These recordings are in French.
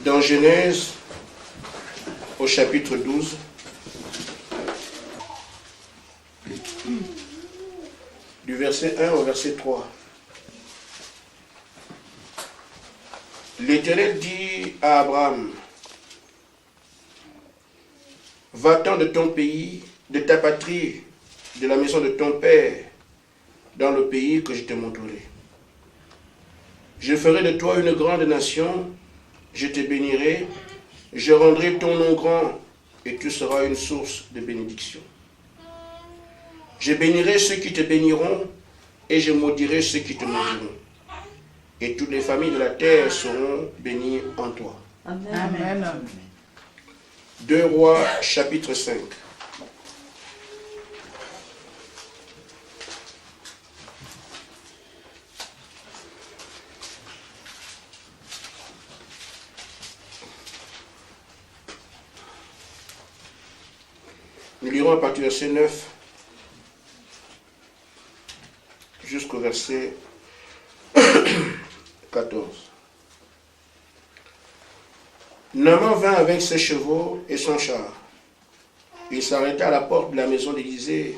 Dans Genèse, au chapitre 12, du verset 1 au verset 3. L'Éternel dit à Abraham, va-t'en de ton pays, de ta patrie, de la maison de ton père, dans le pays que je te montrerai. Je ferai de toi une grande nation, je te bénirai, je rendrai ton nom grand, et tu seras une source de bénédiction. Je bénirai ceux qui te béniront, et je maudirai ceux qui te maudiront. Et toutes les familles de la terre seront bénies en toi. Amen. Amen. 2 Rois, chapitre 5. Nous lirons à partir du verset 9 jusqu'au verset 14. Naaman vint avec ses chevaux et son char. Il s'arrêta à la porte de la maison d'Élisée.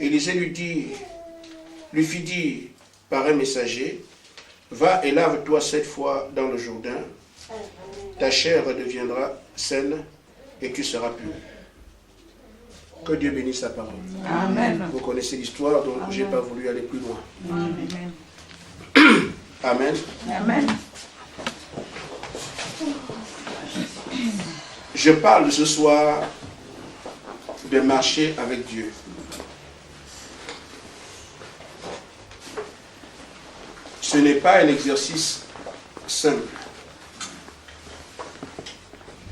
Élisée lui fit dire par un messager, va et lave-toi 7 fois dans le Jourdain, ta chair redeviendra saine et tu seras pur. Que Dieu bénisse sa parole. Amen. Vous connaissez l'histoire, donc je n'ai pas voulu aller plus loin. Amen. Amen. Amen. Je parle ce soir de marcher avec Dieu. Ce n'est pas un exercice simple.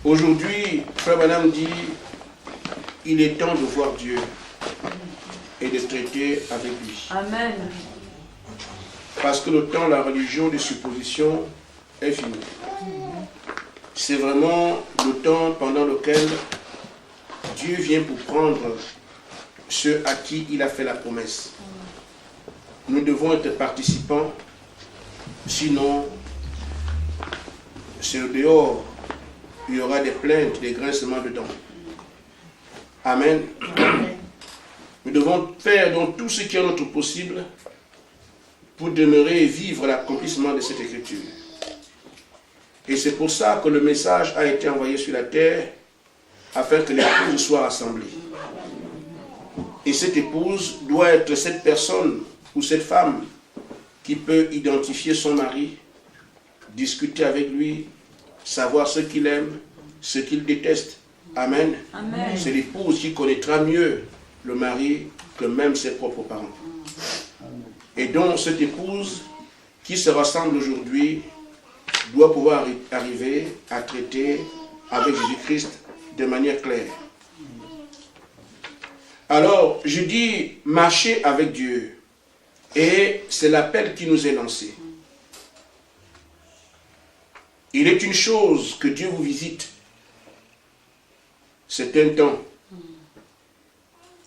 Aujourd'hui, Frère Branham dit, il est temps de voir Dieu et de traiter avec lui. Amen. Parce que le temps, la religion des suppositions est fini. C'est vraiment le temps pendant lequel Dieu vient pour prendre ceux à qui il a fait la promesse. Nous devons être participants, sinon, c'est au dehors, il y aura des plaintes, des grincements de dents. Amen. Nous devons faire donc tout ce qui est notre possible pour demeurer et vivre l'accomplissement de cette écriture. Et c'est pour ça que le message a été envoyé sur la terre afin que l'épouse soit rassemblée. Et cette épouse doit être cette personne ou cette femme qui peut identifier son mari, discuter avec lui, savoir ce qu'il aime, ce qu'il déteste. Amen. Amen. C'est l'épouse qui connaîtra mieux le mari que même ses propres parents. Et donc cette épouse qui se rassemble aujourd'hui doit pouvoir arriver à traiter avec Jésus-Christ de manière claire. Alors, je dis marcher avec Dieu. Et c'est l'appel qui nous est lancé. Il est une chose que Dieu vous visite. C'est un temps.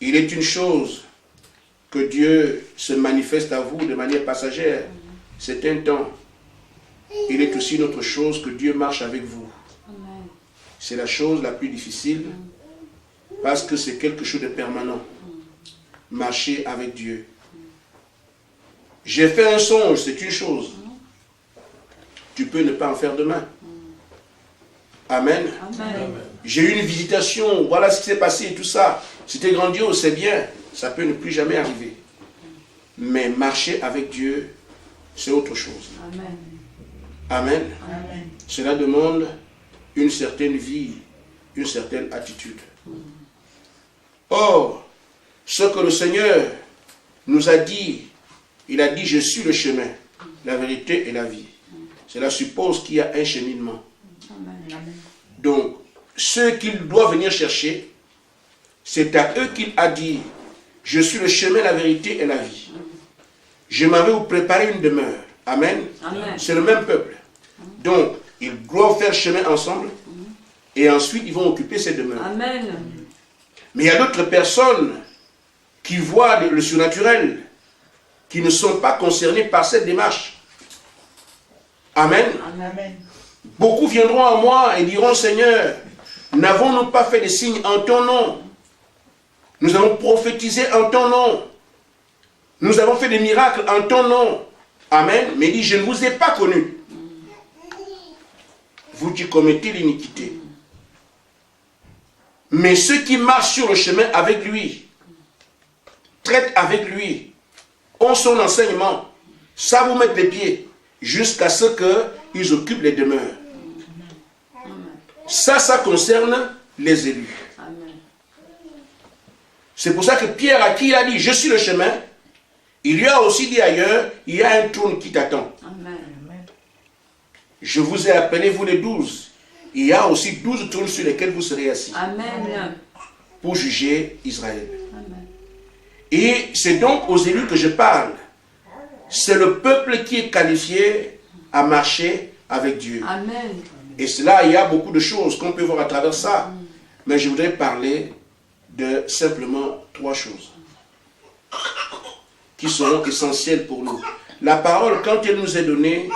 Il est une chose que Dieu se manifeste à vous de manière passagère. C'est un temps. Il est aussi une autre chose que Dieu marche avec vous. C'est la chose la plus difficile parce que c'est quelque chose de permanent. Marcher avec Dieu. J'ai fait un songe, c'est une chose. Tu peux ne pas en faire demain. Amen. Amen. J'ai eu une visitation, voilà ce qui s'est passé et tout ça. C'était grandiose, c'est bien. Ça peut ne plus jamais arriver. Mais marcher avec Dieu, c'est autre chose. Amen. Amen. Amen. Cela demande une certaine vie, une certaine attitude. Or, ce que le Seigneur nous a dit, il a dit, je suis le chemin, la vérité et la vie. Cela suppose qu'il y a un cheminement. Donc, ceux qu'il doit venir chercher, c'est à eux qu'il a dit, je suis le chemin, la vérité et la vie. Je m'en vais vous préparer une demeure. Amen. Amen. C'est le même peuple. Donc, ils doivent faire chemin ensemble et ensuite ils vont occuper ces demeures. Amen. Mais il y a d'autres personnes qui voient le surnaturel, qui ne sont pas concernées par cette démarche. Amen. Amen. Beaucoup viendront à moi et diront, Seigneur, n'avons-nous pas fait des signes en ton nom? Nous avons prophétisé en ton nom. Nous avons fait des miracles en ton nom. Amen. Mais il dit, je ne vous ai pas connus. Vous qui commettez l'iniquité. Mais ceux qui marchent sur le chemin avec lui, traitent avec lui, ont son enseignement, savent où mettre les pieds, jusqu'à ce qu'ils occupent les demeures. Ça concerne les élus. C'est pour ça que Pierre, à qui il a dit, je suis le chemin, il lui a aussi dit ailleurs, il y a un trône qui t'attend. Je vous ai appelé, vous les 12. Il y a aussi 12 trônes sur lesquels vous serez assis. Amen. Pour juger Israël. Amen. Et c'est donc aux élus que je parle. C'est le peuple qui est qualifié à marcher avec Dieu. Amen. Et cela, il y a beaucoup de choses qu'on peut voir à travers ça. Mais je voudrais parler de simplement 3 choses qui seront essentielles pour nous. La parole, quand elle nous est donnée,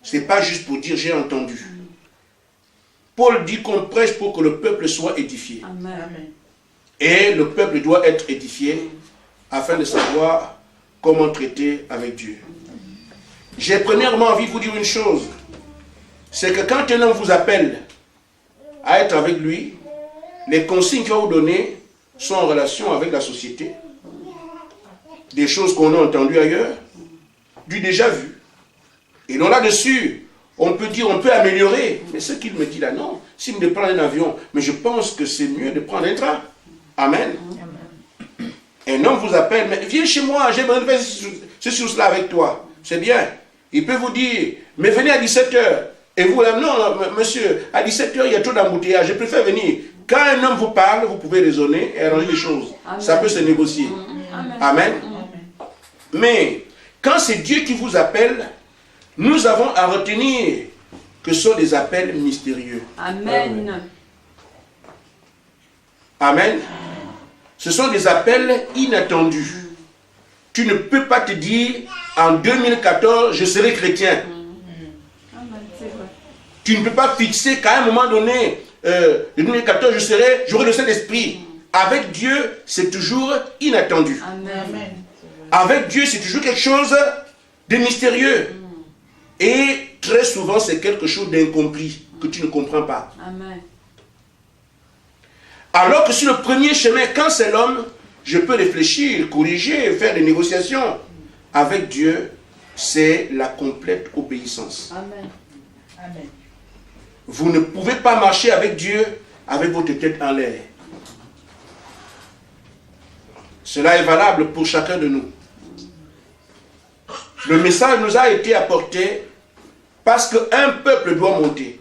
ce n'est pas juste pour dire j'ai entendu. Paul dit qu'on prêche pour que le peuple soit édifié. Amen. Et le peuple doit être édifié afin de savoir comment traiter avec Dieu. J'ai premièrement envie de vous dire une chose. C'est que quand un homme vous appelle à être avec lui, les consignes qu'il va vous donner sont en relation avec la société. Des choses qu'on a entendues ailleurs, du déjà vu. Et donc là-dessus, on peut dire, on peut améliorer. Mais ce qu'il me dit là, non. S'il me prend un avion, mais je pense que c'est mieux de prendre un train. Amen. Un homme vous appelle, mais viens chez moi, j'ai besoin de faire ceci ou cela avec toi. C'est bien. Il peut vous dire, mais venez à 17h. Et vous, non, monsieur, à 17h, il y a trop d'embouteillage, je préfère venir. Quand un homme vous parle, vous pouvez raisonner et arranger les choses. Amen. Ça peut se négocier. Amen. Amen. Mais, quand c'est Dieu qui vous appelle, nous avons à retenir que ce sont des appels mystérieux. Amen. Amen. Ce sont des appels inattendus. Tu ne peux pas te dire, en 2014, je serai chrétien. Amen, c'est vrai. Tu ne peux pas fixer qu'à un moment donné, en 2014, j'aurai le Saint-Esprit. Avec Dieu, c'est toujours inattendu. Amen. Avec Dieu, c'est toujours quelque chose de mystérieux. Et très souvent, c'est quelque chose d'incompris, que tu ne comprends pas. Amen. Alors que sur le premier chemin, quand c'est l'homme, je peux réfléchir, corriger, faire des négociations. Avec Dieu, c'est la complète obéissance. Amen. Amen. Vous ne pouvez pas marcher avec Dieu avec votre tête en l'air. Cela est valable pour chacun de nous. Le message nous a été apporté parce qu'un peuple doit monter.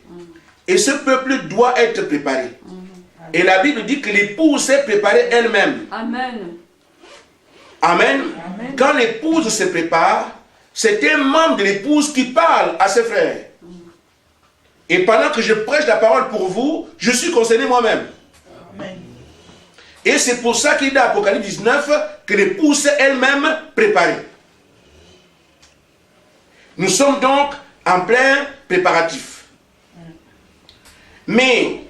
Et ce peuple doit être préparé. Et la Bible dit que l'épouse s'est préparée elle-même. Amen. Amen. Amen. Quand l'épouse se prépare, c'est un membre de l'épouse qui parle à ses frères. Et pendant que je prêche la parole pour vous, je suis concerné moi-même. Amen. Et c'est pour ça qu'il dit dans Apocalypse 19 que l'épouse s'est elle-même préparée. Nous sommes donc en plein préparatif. Mais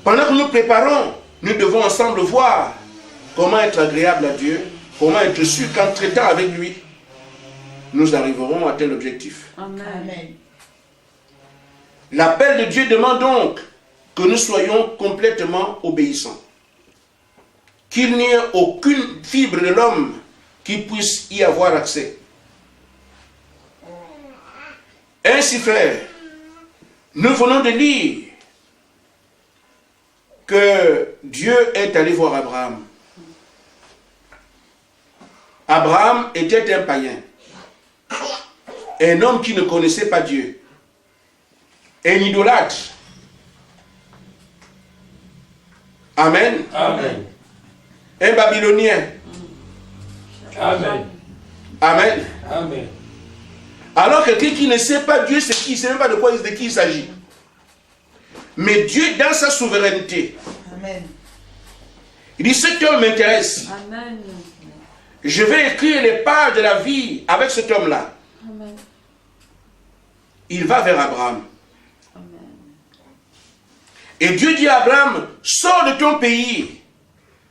pendant que nous préparons, nous devons ensemble voir comment être agréable à Dieu, comment être sûr qu'en traitant avec lui, nous arriverons à atteindre l'objectif. Amen. Amen. L'appel de Dieu demande donc que nous soyons complètement obéissants. Qu'il n'y ait aucune fibre de l'homme qui puisse y avoir accès. Ainsi, frères, nous venons de lire que Dieu est allé voir Abraham. Abraham était un païen, un homme qui ne connaissait pas Dieu, un idolâtre. Amen. Amen. Un Babylonien. Amen. Amen. Amen. Alors quelqu'un qui ne sait pas Dieu, c'est qui, il ne sait même pas de qui il s'agit. Mais Dieu, dans sa souveraineté, Amen. il dit, cet homme m'intéresse. Amen. Je vais écrire les pages de la vie avec cet homme-là. Amen. Il va vers Abraham. Et Dieu dit à Abraham, sors de ton pays,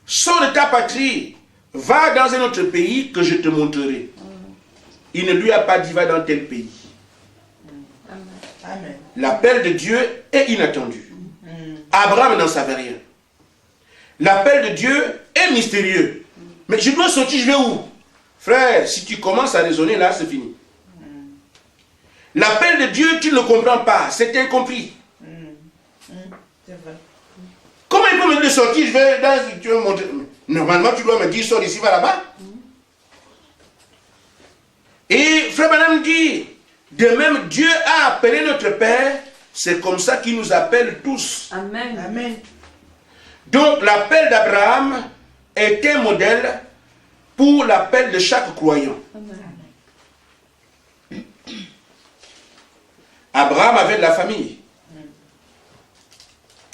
sors de ta patrie, va dans un autre pays que je te montrerai. Il ne lui a pas dit, va dans tel pays. Amen. L'appel de Dieu est inattendu. Abraham n'en savait rien. L'appel de Dieu est mystérieux. Mais je dois sortir, je vais où? Frère, si tu commences à raisonner là, c'est fini. L'appel de Dieu, tu ne le comprends pas, c'est incompris. C'est vrai. Comment il peut me dire de sortir, je vais dans, tu veux me montrer. Normalement, tu dois me dire, sors d'ici, va là-bas. Et Frère Branham dit, de même, Dieu a appelé notre Père, c'est comme ça qu'il nous appelle tous. Amen. Amen. Donc, l'appel d'Abraham est un modèle pour l'appel de chaque croyant. Amen. Abraham avait de la famille.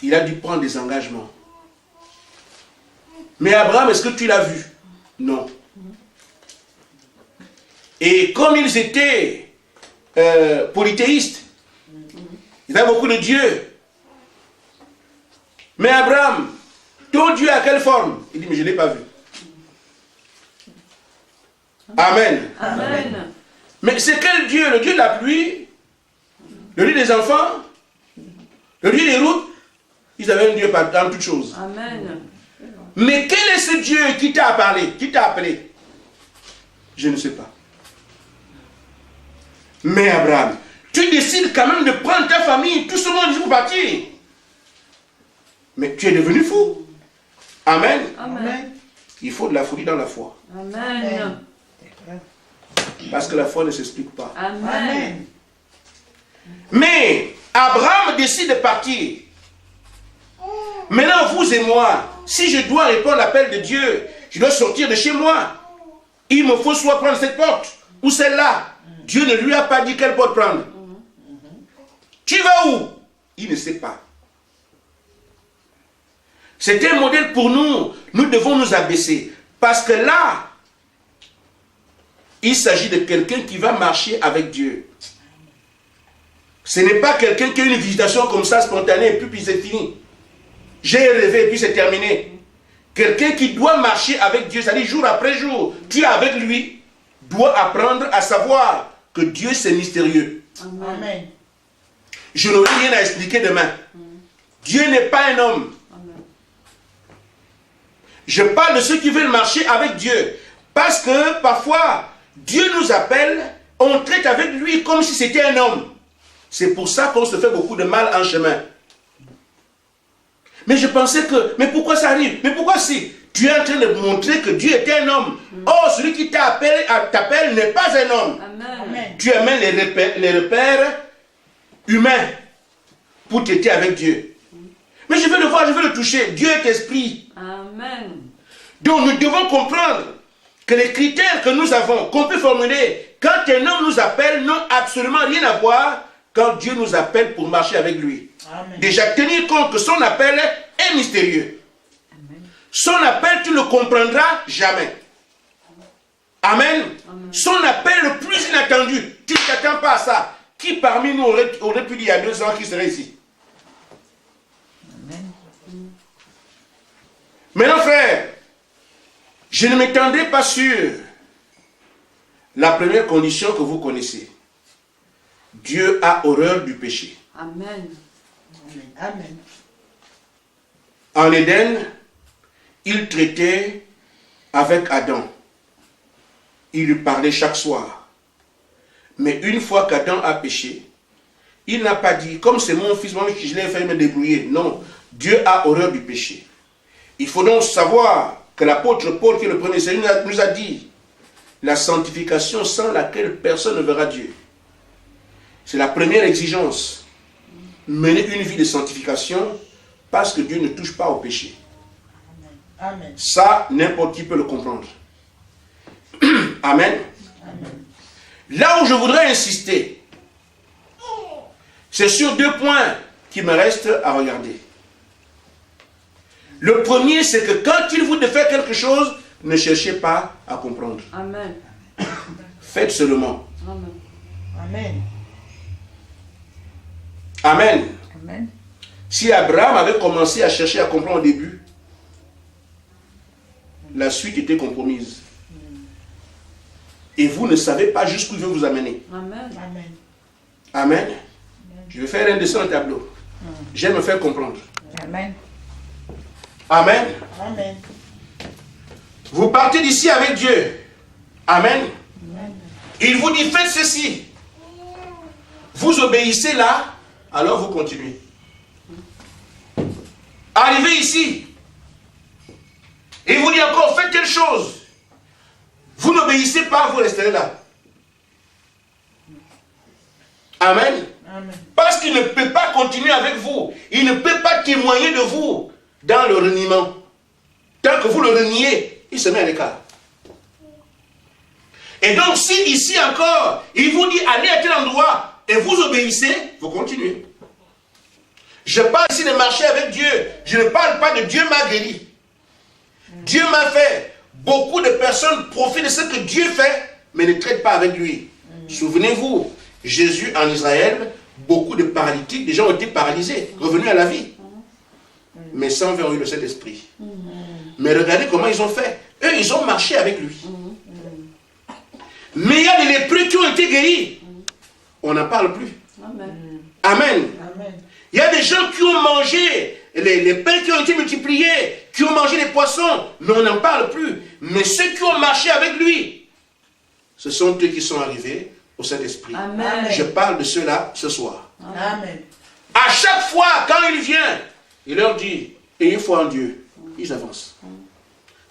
Il a dû prendre des engagements. Mais Abraham, est-ce que tu l'as vu? Non. Et comme ils étaient polythéistes, ils avaient beaucoup de dieux. Mais Abraham, ton Dieu a quelle forme? Il dit, mais je ne l'ai pas vu. Amen. Amen. Mais c'est quel Dieu? Le Dieu de la pluie? Le Dieu des enfants? Le Dieu des routes? Ils avaient un Dieu dans toutes choses. Amen. Mais quel est ce Dieu qui t'a parlé, qui t'a appelé? Je ne sais pas. Mais Abraham, tu décides quand même de prendre ta famille, tout ce monde pour partir. Mais tu es devenu fou. Amen. Amen. Il faut de la folie dans la foi. Amen. Parce que la foi ne s'explique pas. Amen. Mais Abraham décide de partir. Maintenant, vous et moi, si je dois répondre à l'appel de Dieu, je dois sortir de chez moi. Il me faut soit prendre cette porte ou celle-là. Dieu ne lui a pas dit quelle porte prendre. Tu vas où? Il ne sait pas. C'est un modèle pour nous. Nous devons nous abaisser. Parce que là, il s'agit de quelqu'un qui va marcher avec Dieu. Ce n'est pas quelqu'un qui a une visitation comme ça, spontanée, et puis c'est fini. J'ai rêvé, et puis c'est terminé. Quelqu'un qui doit marcher avec Dieu, c'est-à-dire jour après jour, tu es avec lui, doit apprendre à savoir que Dieu c'est mystérieux. Amen. Je n'aurai rien à expliquer demain. Dieu n'est pas un homme. Je parle de ceux qui veulent marcher avec Dieu. Parce que parfois, Dieu nous appelle, on traite avec lui comme si c'était un homme. C'est pour ça qu'on se fait beaucoup de mal en chemin. Mais je pensais que, mais pourquoi ça arrive? Mais pourquoi si? Tu es en train de montrer que Dieu est un homme. Or, celui qui t'appelle n'est pas un homme. Amen. Tu amènes les repères humains pour traiter avec Dieu. Mais je veux le voir, je veux le toucher. Dieu est esprit. Amen. Donc nous devons comprendre que les critères que nous avons, qu'on peut formuler, quand un homme nous appelle, n'ont absolument rien à voir quand Dieu nous appelle pour marcher avec lui. Amen. Déjà, tenir compte que son appel est mystérieux. Amen. Son appel, tu ne le comprendras jamais. Amen. Amen. Son appel le plus inattendu, tu ne t'attends pas à ça. Qui parmi nous aurait pu dire il y a 2 ans qu'il serait ici? Amen. Maintenant, frère, je ne m'étendrai pas sur la première condition que vous connaissez. Dieu a horreur du péché. Amen. Amen. En Éden, il traitait avec Adam. Il lui parlait chaque soir. Mais une fois qu'Adam a péché, il n'a pas dit, comme c'est mon fils, moi je l'ai fait me débrouiller. Non, Dieu a horreur du péché. Il faut donc savoir que l'apôtre Paul, qui est le premier Seigneur, nous a dit la sanctification sans laquelle personne ne verra Dieu. C'est la première exigence. Mener une vie de sanctification parce que Dieu ne touche pas au péché. Amen. Ça, n'importe qui peut le comprendre. Amen. Amen. Là où je voudrais insister, c'est sur 2 points qui me restent à regarder. Le premier, c'est que quand il vous fait quelque chose, ne cherchez pas à comprendre. Amen. Faites seulement. Amen. Amen. Amen. Amen. Si Abraham avait commencé à chercher à comprendre au début, la suite était compromise. Et vous ne savez pas jusqu'où il veut vous amener. Amen. Amen. Amen. Je vais faire un dessin au tableau. J'aime me faire comprendre. Amen. Amen. Amen. Vous partez d'ici avec Dieu. Amen. Amen. Il vous dit faites ceci. Vous obéissez là, alors vous continuez. Arrivez ici. Et il vous dit encore faites telle chose. Vous n'obéissez pas, vous resterez là. Amen. Amen. Parce qu'il ne peut pas continuer avec vous. Il ne peut pas témoigner de vous dans le reniement. Tant que vous le reniez, il se met à l'écart. Et donc, si ici encore, il vous dit allez à tel endroit et vous obéissez, vous continuez. Je parle ici de marcher avec Dieu. Je ne parle pas de Dieu m'a guéri. Dieu m'a fait. Beaucoup de personnes profitent de ce que Dieu fait, mais ne traitent pas avec lui. Souvenez-vous, Jésus en Israël, beaucoup de paralytiques, des gens ont été paralysés, revenus à la vie. Mais sans avoir eu le Saint-Esprit. Mais regardez comment ils ont fait. Eux, ils ont marché avec lui. Mais il y a des lépreux qui ont été guéris. On n'en parle plus. Amen. Amen. Amen. Il y a des gens qui ont mangé les pains qui ont été multipliés, qui ont mangé les poissons, mais on n'en parle plus. Mais ceux qui ont marché avec lui, ce sont eux qui sont arrivés au Saint-Esprit. Amen. Je parle de ceux-là ce soir. Amen. À chaque fois, quand il vient, il leur dit, ayez foi en Dieu. Ils avancent.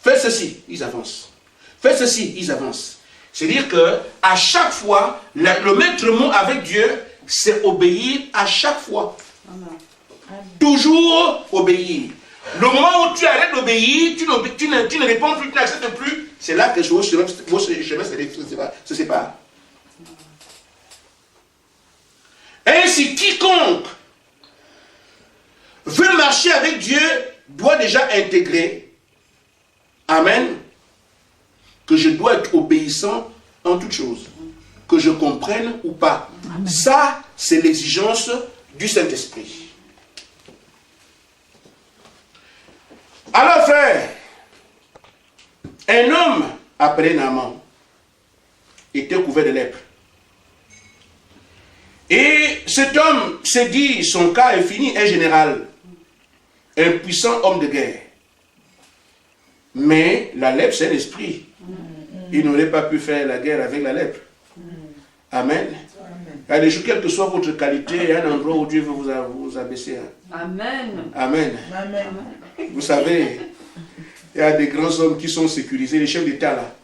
Faites ceci, ils avancent. Faites ceci, ils avancent. C'est-à-dire que à chaque fois, le maître mot avec Dieu, c'est obéir à chaque fois. Amen. Toujours obéir. Le moment où tu arrêtes d'obéir, tu ne réponds plus, tu n'acceptes plus, c'est là que vos chemins se séparent. Ainsi, quiconque veut marcher avec Dieu doit déjà intégrer, amen, que je dois être obéissant en toutes choses, que je comprenne ou pas. Amen. Ça, c'est l'exigence du Saint-Esprit. Alors, frère, un homme appelé Naaman était couvert de lèpre. Et cet homme s'est dit, son cas est fini, un général, un puissant homme de guerre. Mais la lèpre, c'est l'esprit. Il n'aurait pas pu faire la guerre avec la lèpre. Amen. Il y a des jours, quelle que soit votre qualité, il y a un endroit où Dieu veut vous abaisser. Amen. Amen. Amen. Vous savez, il y a des grands hommes qui sont sécurisés, les chefs d'État là.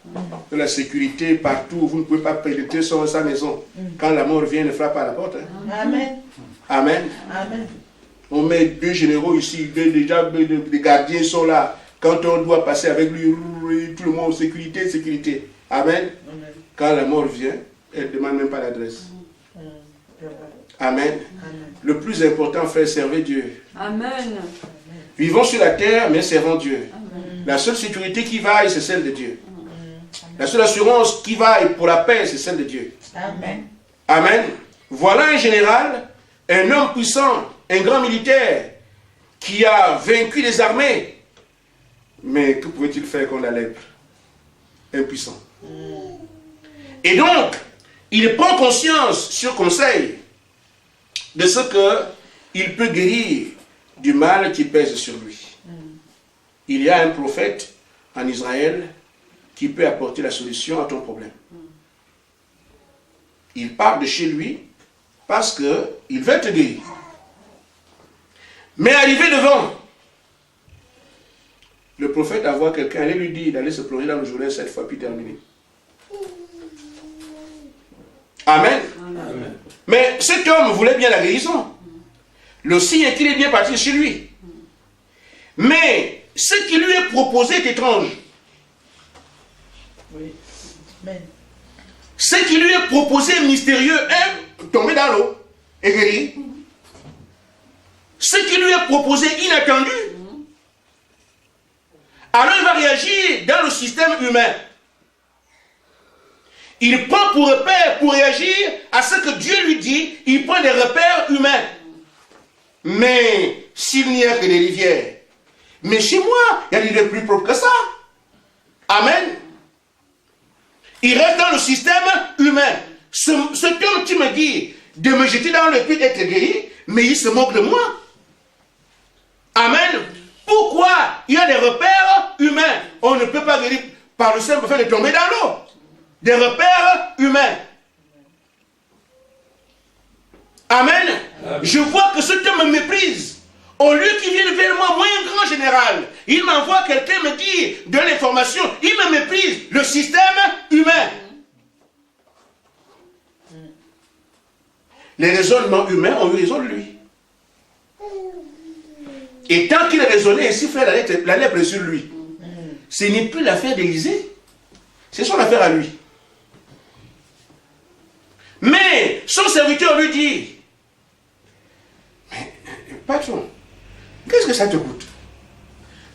De la sécurité partout, vous ne pouvez pas pénétrer sur sa maison. Quand la mort vient, ne frappe pas à la porte. Hein. Amen. Amen. Amen. On met 2 généraux ici, des gardiens sont là. Quand on doit passer avec lui, tout le monde, sécurité, sécurité. Amen. Amen. Quand la mort vient, elle ne demande même pas l'adresse. Amen. Amen. Le plus important, frère, servez Dieu. Amen. Vivons sur la terre, mais servons Dieu. Amen. La seule sécurité qui vaille, c'est celle de Dieu. La seule assurance qui vaille pour la paix, c'est celle de Dieu. Amen. Amen. Voilà un général, un homme puissant, un grand militaire, qui a vaincu les armées. Mais que pouvait-il faire contre la lèpre? Impuissant. Et donc, il prend conscience, sur conseil, de ce qu'il peut guérir du mal qui pèse sur lui. Il y a un prophète en Israël qui peut apporter la solution à ton problème. Il part de chez lui parce qu'il veut te guérir. Mais arrivé devant, le prophète a vu quelqu'un, allait lui dire d'aller se plonger dans le Jourdain 7 fois puis terminer. Amen. Amen. Mais cet homme voulait bien la guérison. Le signe est qu'il est bien parti chez lui. Mais ce qui lui est proposé est étrange. Oui. Amen. Ce qui lui est proposé est mystérieux. Tomber dans l'eau et guérir. Ce qui lui est proposé inattendu. Alors il va réagir dans le système humain. Il prend pour repère, pour réagir à ce que Dieu lui dit, il prend des repères humains. Mais s'il n'y a que des rivières, mais chez moi, il y a des rivières plus propres que ça. Amen. Il reste dans le système humain. Cet homme qui me dit de me jeter dans le puits d'être guéri, mais il se moque de moi. Amen. Pourquoi? Il y a des repères humains. On ne peut pas guérir par le simple fait de tomber dans l'eau. Des repères humains. Amen. Amen. Je vois que cet homme me méprise. Au lieu qu'il vienne vers moi, moi un grand général, il m'envoie quelqu'un me dire de l'information. Il me méprise. Le système humain. Les raisonnements humains ont eu raison de lui. Et tant qu'il raisonnait ainsi, frère, la lèpre est sur lui. Ce n'est plus l'affaire d'Élisée. C'est son affaire à lui. Mais son serviteur lui dit, mais, patron, qu'est-ce que ça te coûte?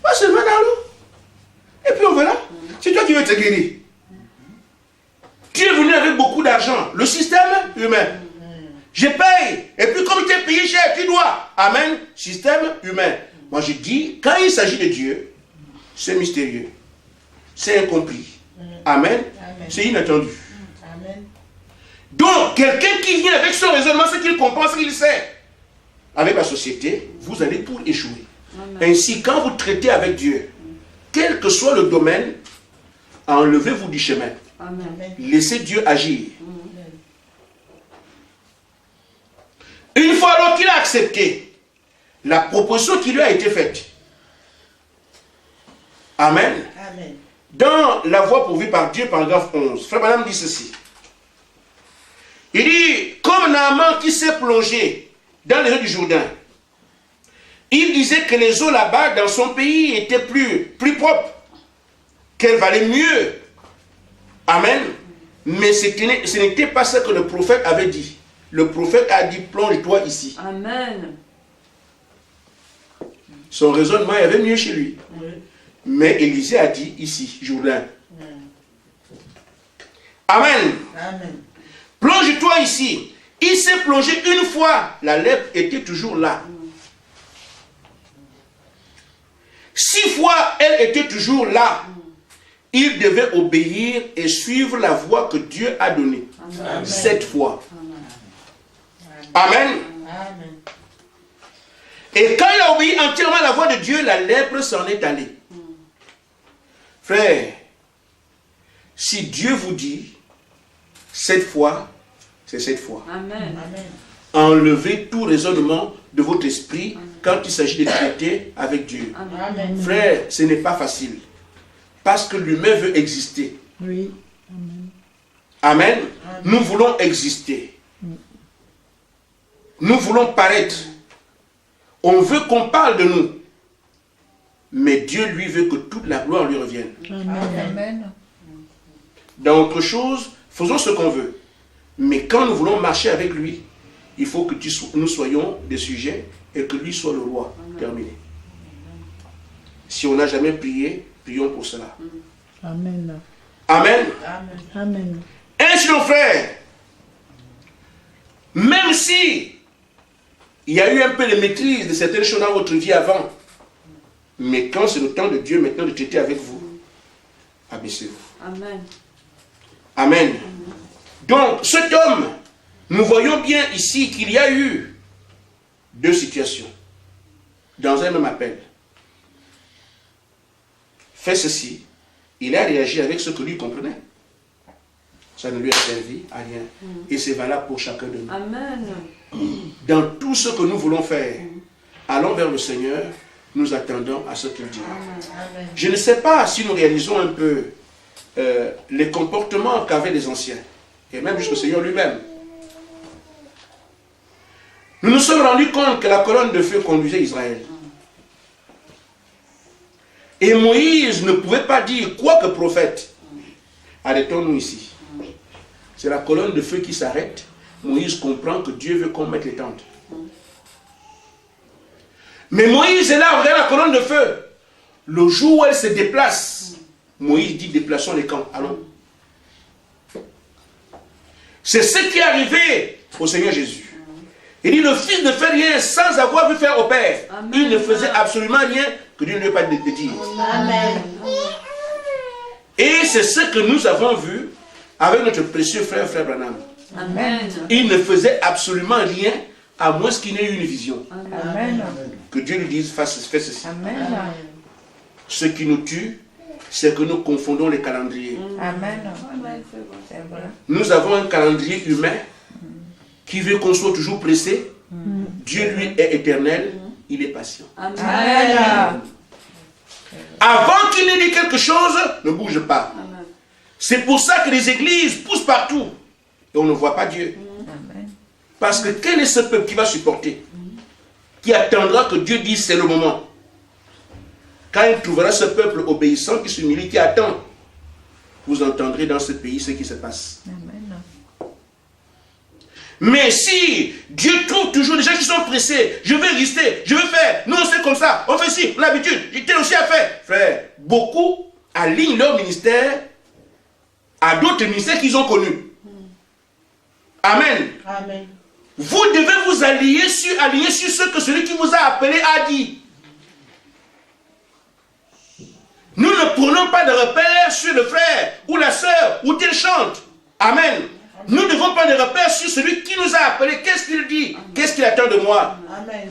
Va seulement dans l'eau. Et puis on verra. C'est toi qui veux te guérir. Tu es venu avec beaucoup d'argent. Le système humain. Je paye. Et puis comme tu es payé cher, tu dois. Amen. Système humain. Moi je dis, quand il s'agit de Dieu, c'est mystérieux. C'est incompris. Amen. C'est inattendu. Amen. Donc, quelqu'un qui vient avec son raisonnement, ce qu'il comprend, ce qu'il sait, avec la société, vous allez pour échouer. Amen. Ainsi, quand vous traitez avec Dieu, quel que soit le domaine, enlevez-vous du chemin. Amen. Laissez Dieu agir. Une fois alors qu'il a accepté la proposition qui lui a été faite. Amen. Amen. Dans la voie pourvue par Dieu, paragraphe 11, Frère Branham dit ceci. Il dit, comme Naaman qui s'est plongé dans les eaux du Jourdain, il disait que les eaux là-bas, dans son pays, étaient plus propres, qu'elles valaient mieux. Amen. Mais ce n'était pas ce que le prophète avait dit. Le prophète a dit, plonge-toi ici. Amen. Son raisonnement, il y avait mieux chez lui. Oui. Mais Élisée a dit, ici, Jourdain. Amen. Amen. Plonge-toi ici. Il s'est plongé une fois. La lèpre était toujours là. 6 fois, elle était toujours là. Il devait obéir et suivre la voie que Dieu a donnée. Amen. 7 fois. Amen. Amen. Et quand il a obéi entièrement à la voix de Dieu, la lèpre s'en est allée. Frère, si Dieu vous dit 7 fois, c'est 7 fois. Amen. Amen. Enlevez tout raisonnement de votre esprit quand il s'agit de traiter avec Dieu. Amen. Frère, ce n'est pas facile. Parce que l'humain veut exister. Oui. Amen. Nous voulons exister. Nous voulons paraître. On veut qu'on parle de nous. Mais Dieu, lui, veut que toute la gloire lui revienne. Amen. Dans autre chose, faisons ce qu'on veut. Mais quand nous voulons marcher avec lui, il faut que nous soyons des sujets et que lui soit le roi. Terminé. Si on n'a jamais prié, prions pour cela. Amen. Amen. Amen. Amen. Ainsi, nos frères, même si il y a eu un peu de maîtrise de certaines choses dans votre vie avant, mais quand c'est le temps de Dieu maintenant de traiter avec vous, abaissez-vous. Amen. Amen. Donc, cet homme, nous voyons bien ici qu'il y a eu 2 situations dans un même appel. Fait ceci, il a réagi avec ce que lui comprenait. Ça ne lui a servi à rien. Et c'est valable pour chacun de nous. Amen. Dans tout ce que nous voulons faire, allons vers le Seigneur, nous attendons à ce qu'il dit. Amen. Je ne sais pas si nous réalisons un peu les comportements qu'avaient les anciens, et même jusqu'au Seigneur lui-même. Nous nous sommes rendus compte que la colonne de feu conduisait Israël. Et Moïse ne pouvait pas dire quoi que prophète. Arrêtons-nous ici. C'est la colonne de feu qui s'arrête. Moïse comprend que Dieu veut qu'on mette les tentes. Mais Moïse est là, regarde la colonne de feu. Le jour où elle se déplace, Moïse dit, déplaçons les camps, allons. C'est ce qui est arrivé au Seigneur Jésus. Il dit, le Fils ne fait rien sans avoir vu faire au Père. Amen. Il ne faisait absolument rien que Dieu ne lui ait pas de dire. Amen. Et c'est ce que nous avons vu avec notre précieux frère Branham. Amen. Il ne faisait absolument rien à moins qu'il n'ait eu une vision. Amen. Que Dieu lui dise, fais ceci. Amen. Ce qui nous tue, c'est que nous confondons les calendriers. Amen. Amen, c'est bon. C'est vrai. Nous avons un calendrier humain qui veut qu'on soit toujours pressé. Dieu, lui, est éternel. Il est patient. Amen. Amen. Avant qu'il n'ait dit quelque chose, ne bouge pas. Amen. C'est pour ça que les églises poussent partout. Et on ne voit pas Dieu. Amen. Parce que quel est ce peuple qui va supporter? Qui attendra que Dieu dise c'est le moment? Quand il trouvera ce peuple obéissant qui s'humilie, qui attend, vous entendrez dans ce pays ce qui se passe. Amen. Mais si Dieu trouve toujours des gens qui sont pressés, je vais rester, je vais faire, nous on fait comme ça, on fait ci, on a l'habitude, j'ai aussi à faire. Frère, beaucoup alignent leur ministère à d'autres ministères qu'ils ont connus. Amen. Amen. Vous devez vous aligner sur ce que celui qui vous a appelé a dit. Nous ne prenons pas de repères sur le frère ou la sœur ou tel chante. Amen. Nous ne devons pas de repères sur celui qui nous a appelés. Qu'est-ce qu'il dit? Qu'est-ce qu'il attend de moi? Amen.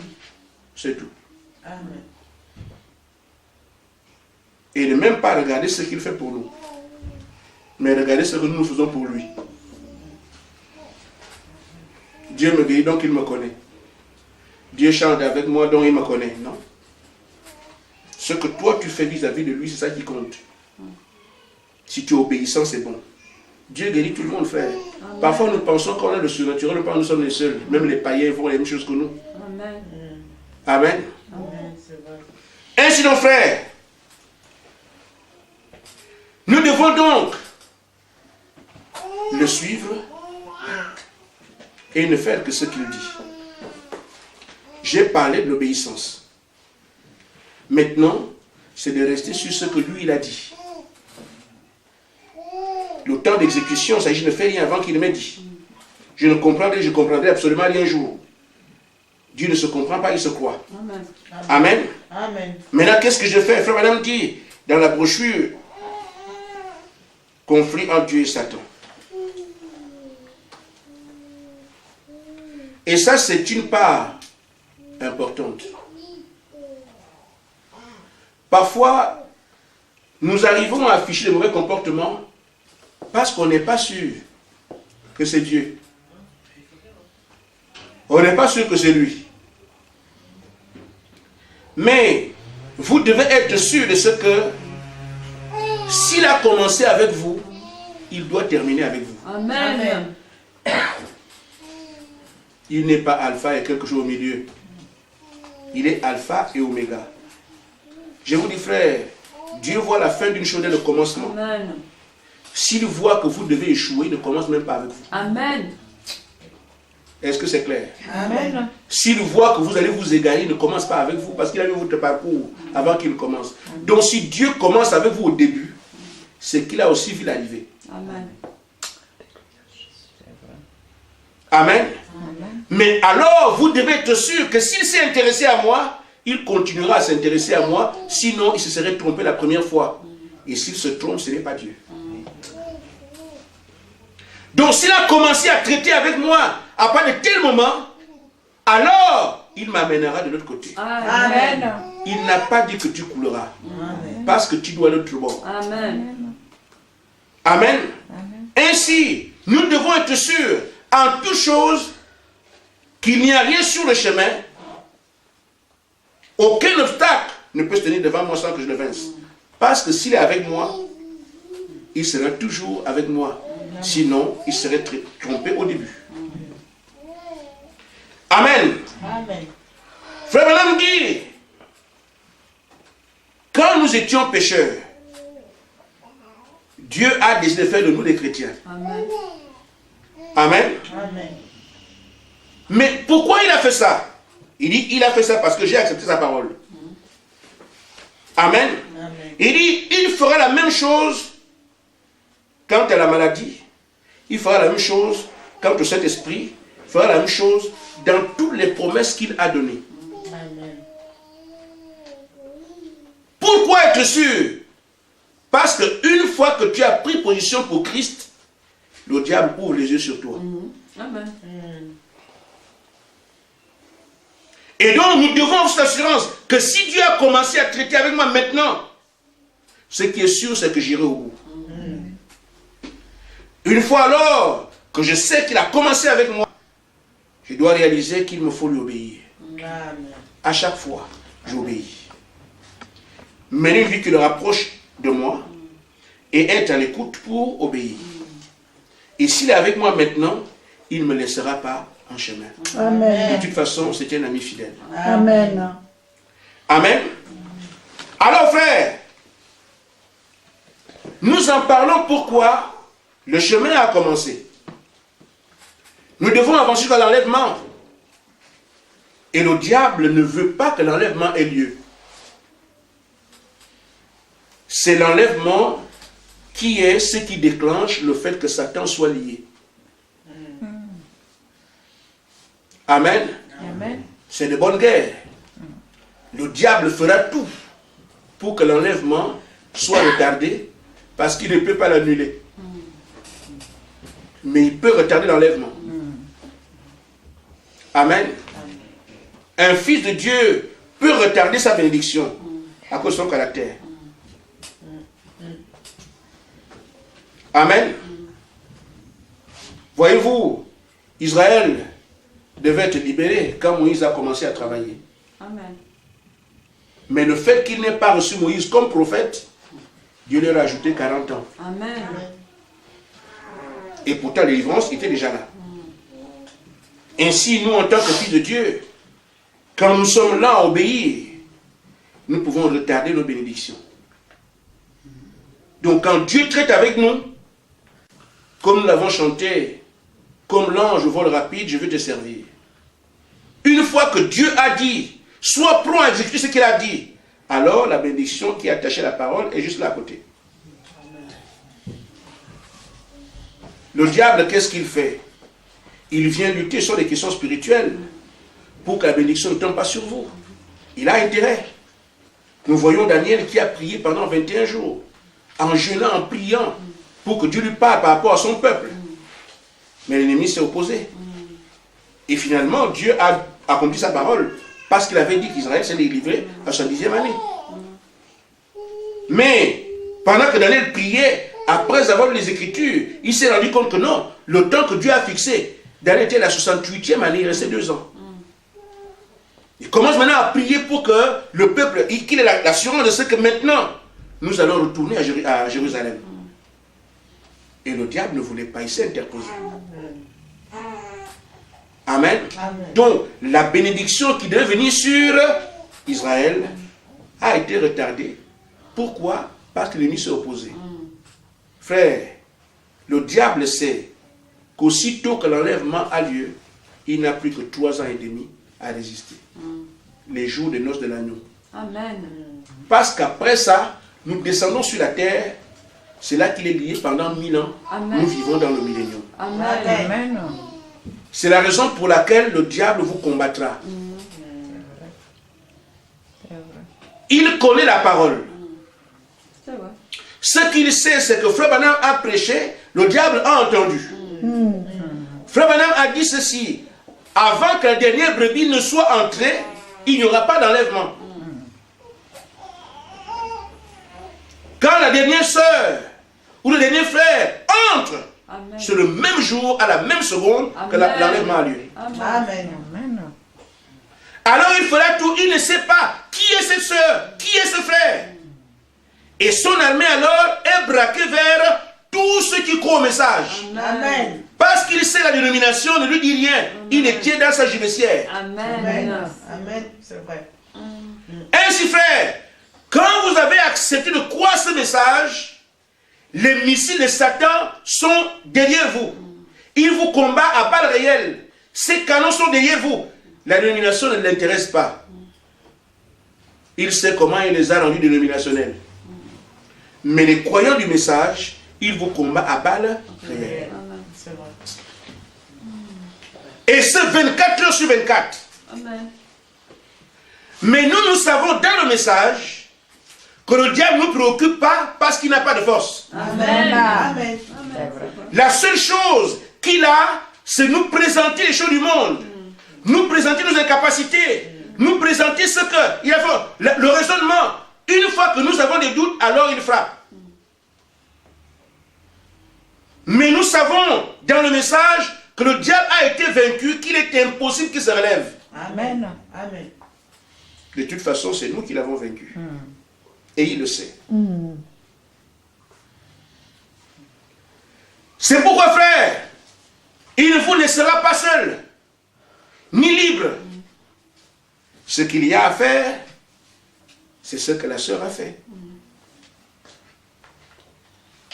C'est tout. Amen. Et ne même pas regarder ce qu'il fait pour nous. Mais regarder ce que nous faisons pour lui. Dieu me guérit, donc il me connaît. Dieu chante avec moi, donc il me connaît. Non. Ce que toi tu fais vis-à-vis de lui, c'est ça qui compte. Si tu es obéissant, c'est bon. Dieu guérit tout le monde, frère. Amen. Parfois nous pensons qu'on est le surnaturel, nous sommes les seuls. Même les païens font les mêmes choses que nous. Amen. Amen. Amen. C'est vrai. Ainsi donc, frère, nous devons donc le suivre et ne faire que ce qu'il dit. J'ai parlé de l'obéissance. Maintenant, c'est de rester sur ce que lui, il a dit. Le temps d'exécution, ça je ne fais rien avant qu'il ne m'ait dit. Je comprendrai absolument rien un jour. Dieu ne se comprend pas, il se croit. Amen. Amen. Amen. Maintenant, qu'est-ce que je fais? Frère Madame dit dans la brochure, conflit entre Dieu et Satan. Et ça, c'est une part importante. Parfois, nous arrivons à afficher de mauvais comportements parce qu'on n'est pas sûr que c'est Dieu. On n'est pas sûr que c'est lui. Mais vous devez être sûr de ce que s'il a commencé avec vous, il doit terminer avec vous. Amen. Il n'est pas alpha et quelque chose au milieu. Il est alpha et oméga. Je vous dis, frère, Dieu voit la fin d'une chose dès le commencement. Amen. S'il voit que vous devez échouer, il ne commence même pas avec vous. Amen. Est-ce que c'est clair? Amen. S'il voit que vous allez vous égarer, il ne commence pas avec vous parce qu'il a vu votre parcours avant qu'il commence. Donc si Dieu commence avec vous au début, c'est qu'il a aussi vu l'arrivée. Amen. Amen. Mais alors, vous devez être sûr que s'il s'est intéressé à moi, il continuera à s'intéresser à moi, sinon il se serait trompé la première fois. Et s'il se trompe, ce n'est pas Dieu. Donc s'il a commencé à traiter avec moi à part de tel moment, alors il m'amènera de l'autre côté. Amen. Il n'a pas dit que tu couleras, Amen. parce que tu dois l'autre bord. Amen. Amen. Ainsi, nous devons être sûrs en toute chose qu'il n'y a rien sur le chemin. Aucun obstacle ne peut se tenir devant moi sans que je le vince. Parce que s'il est avec moi, il sera toujours avec moi. Sinon, il serait trompé au début. Amen. Amen. Frère Branham dit, quand nous étions pécheurs, Dieu a décidé de faire de nous des chrétiens. Amen. Amen. Amen. Mais pourquoi il a fait ça? Il dit, il a fait ça parce que j'ai accepté sa parole. Amen. Amen. Il dit, il fera la même chose quand tu as la maladie. Il fera la même chose quand tu as cet esprit. fera la même chose dans toutes les promesses qu'il a données. Amen. Pourquoi être sûr? Parce qu'une fois que tu as pris position pour Christ, le diable ouvre les yeux sur toi. Amen. Et donc, nous devons avoir cette assurance que si Dieu a commencé à traiter avec moi maintenant, ce qui est sûr, c'est que j'irai au bout. Une fois alors que je sais qu'il a commencé avec moi, je dois réaliser qu'il me faut lui obéir. Amen. À chaque fois, j'obéis. Mener une vie qui le rapproche de moi et être à l'écoute pour obéir. Et s'il est avec moi maintenant, il ne me laissera pas en chemin. Amen. De toute façon, c'était un ami fidèle. Amen. Amen. Alors frère, nous en parlons pourquoi le chemin a commencé. Nous devons avancer jusqu'à l'enlèvement. Et le diable ne veut pas que l'enlèvement ait lieu. C'est l'enlèvement qui est ce qui déclenche le fait que Satan soit lié. Amen. Amen. C'est de bonne guerre. Le diable fera tout pour que l'enlèvement soit retardé parce qu'il ne peut pas l'annuler. Mais il peut retarder l'enlèvement. Amen. Un fils de Dieu peut retarder sa bénédiction à cause de son caractère. Amen. Voyez-vous, Israël devait être libéré quand Moïse a commencé à travailler. Amen. Mais le fait qu'il n'ait pas reçu Moïse comme prophète, Dieu leur a ajouté 40 ans. Amen. Et pourtant, la délivrance était déjà là. Ainsi, nous, en tant que fils de Dieu, quand nous sommes là à obéir, nous pouvons retarder nos bénédictions. Donc, quand Dieu traite avec nous, comme nous l'avons chanté, comme l'ange au vol rapide, je veux te servir. Une fois que Dieu a dit, sois prompt à exécuter ce qu'il a dit, alors la bénédiction qui est attachée à la parole est juste là à côté. Le diable, qu'est-ce qu'il fait? Il vient lutter sur les questions spirituelles pour que la bénédiction ne tombe pas sur vous. Il a intérêt. Nous voyons Daniel qui a prié pendant 21 jours, en jeûnant, en priant, pour que Dieu lui parle par rapport à son peuple. Mais l'ennemi s'est opposé. Et finalement, Dieu a accompli sa parole parce qu'il avait dit qu'Israël s'allait livrer à sa 10e année. Mais pendant que Daniel priait, après avoir lu les Écritures, il s'est rendu compte que non, le temps que Dieu a fixé, Daniel était à la 68e année, il restait 2 ans. Il commence maintenant à prier pour que le peuple, qu'il ait l'assurance de ce que maintenant, nous allons retourner à Jérusalem. Et le diable ne voulait pas, il s'est interposé. Amen. Amen. Donc, la bénédiction qui devait venir sur Israël a été retardée. Pourquoi? Parce que l'ennemi s'est opposé. Frère, le diable sait qu'aussitôt que l'enlèvement a lieu, il n'a plus que 3 ans et demi à résister. Les jours des noces de l'agneau. Amen. Parce qu'après ça, nous descendons sur la terre. C'est là qu'il est lié pendant 1000 ans. Amen. Nous vivons dans le millénium. Amen. Amen. C'est la raison pour laquelle le diable vous combattra. C'est vrai. Il connaît la parole. C'est vrai. Ce qu'il sait, c'est que Frère Branham a prêché, le diable a entendu. Frère Branham a dit ceci: avant que la dernière brebis ne soit entrée, il n'y aura pas d'enlèvement. Quand la dernière sœur ou le dernier frère entre, Amen. c'est le même jour, à la même seconde, que l'enlèvement a lieu. Amen. Amen. Amen. Alors il fera tout, il ne sait pas qui est cette sœur, qui est ce frère. Et son armée alors est braquée vers tous ceux qui croient au message. Amen. Parce qu'il sait la dénomination, ne lui dit rien. Il est tient dans sa gibecière. Amen. Amen. Amen. C'est vrai. Ainsi frère, quand vous avez accepté de croire ce message, les missiles de Satan sont derrière vous. Il vous combat à balles réelles. Ces canons sont derrière vous. La dénomination ne l'intéresse pas. Il sait comment il les a rendus dénominationnels. Mais les croyants du message, ils vous combattent à balles réelles. Amen. C'est vrai. Et c'est 24 heures sur 24. Amen. Mais nous savons dans le message que le diable ne nous préoccupe pas parce qu'il n'a pas de force. Amen. Amen. Amen. La seule chose qu'il a, c'est nous présenter les choses du monde. Nous présenter nos incapacités. Nous présenter ce qu'il a fait. Le raisonnement. Une fois que nous avons des doutes, alors il frappe. Mais nous savons dans le message que le diable a été vaincu, qu'il est impossible qu'il se relève. Amen. Amen. De toute façon, c'est nous qui l'avons vaincu. Et il le sait. C'est pourquoi, frère, il ne vous laissera pas seul, ni libre. Ce qu'il y a à faire, c'est ce que la sœur a fait.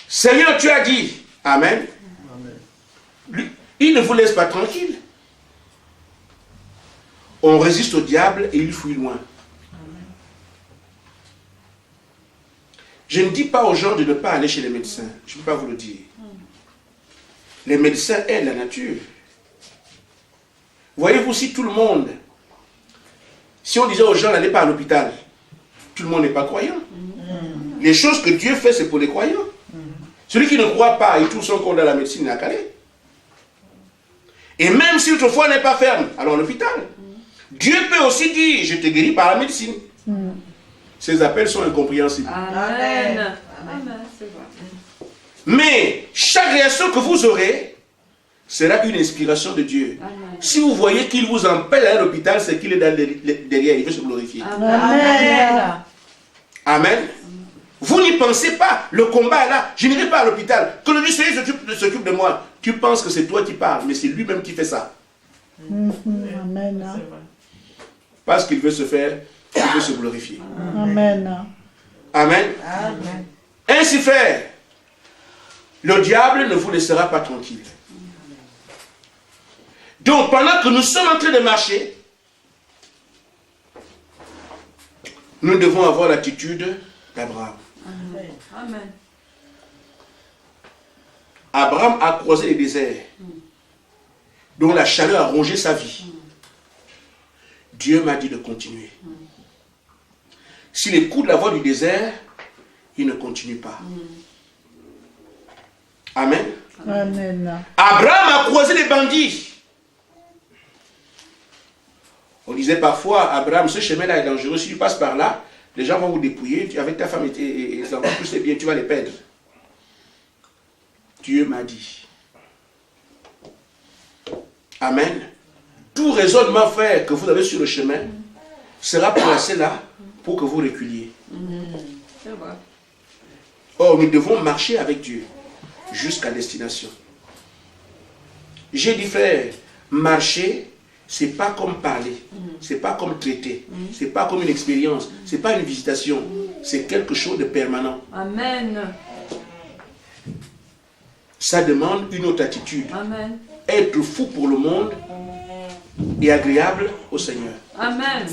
Seigneur, tu as dit, Amen. Lui, il ne vous laisse pas tranquille. On résiste au diable et il fuit loin. Je ne dis pas aux gens de ne pas aller chez les médecins. Je ne peux pas vous le dire. Les médecins aident la nature. Voyez-vous, si tout le monde, si on disait aux gens n'allez pas à l'hôpital, tout le monde n'est pas croyant. Les choses que Dieu fait, c'est pour les croyants. Celui qui ne croit pas et tout son corps dans la médecine n'a qu'à aller. Et même si autrefois n'est pas ferme, alors à l'hôpital. Dieu peut aussi dire, je te guéris par la médecine. Ces appels sont incompréhensibles. Amen. Amen. C'est vrai. Mais chaque réaction que vous aurez sera une inspiration de Dieu. Amen. Si vous voyez qu'il vous empêche à l'hôpital, c'est qu'il est derrière, il veut se glorifier. Amen. Amen. Vous n'y pensez pas, le combat est là, je n'irai pas à l'hôpital. Que le Dieu s'occupe de moi. Tu penses que c'est toi qui parles, mais c'est lui-même qui fait ça. Amen. Parce qu'il veut se faire, il veut se glorifier. Amen. Amen. Amen. Ainsi, frère, le diable ne vous laissera pas tranquille. Donc, pendant que nous sommes en train de marcher, nous devons avoir l'attitude d'Abraham. Amen. Amen. Abraham a croisé les déserts, dont la chaleur a rongé sa vie. Dieu m'a dit de continuer. S'il écoute la voix du désert, il ne continue pas. Amen. Amen. Abraham a croisé les bandits. On disait parfois, Abraham, ce chemin-là est dangereux. Si tu passes par là, les gens vont vous dépouiller. Avec ta femme et les enfants, tous les biens, tu vas les perdre. Dieu m'a dit. Amen. Tout raisonnement, frère, que vous avez sur le chemin sera placé là pour que vous reculiez. C'est vrai. Or, nous devons marcher avec Dieu jusqu'à destination. J'ai dit, frère, marcher, c'est pas comme parler, c'est pas comme traiter, c'est pas comme une expérience, c'est pas une visitation, c'est quelque chose de permanent. Amen. Ça demande une autre attitude. Amen. Être fou pour le monde et agréable au Seigneur. Amen.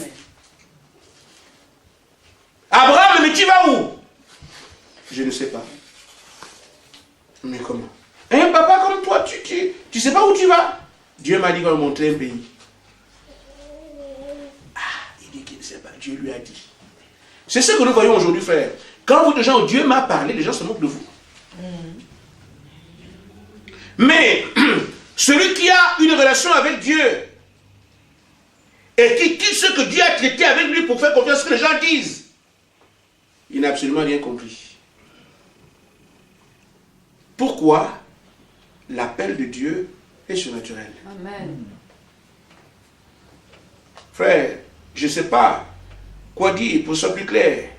Abraham, mais tu vas où? Je ne sais pas. Mais comment? Un papa comme toi, tu sais pas où tu vas? Dieu m'a dit qu'on va montrer un pays. Ah, il dit qu'il ne sait pas. Dieu lui a dit. C'est ce que nous voyons aujourd'hui, frère. Quand vous dites aux gens, Dieu m'a parlé, les gens se moquent de vous. Mais celui qui a une relation avec Dieu et qui quitte ce que Dieu a traité avec lui pour faire confiance à ce que les gens disent, il n'a absolument rien compris. Pourquoi l'appel de Dieu est surnaturel? Amen. Frère, je ne sais pas quoi dire pour que ce soit plus clair.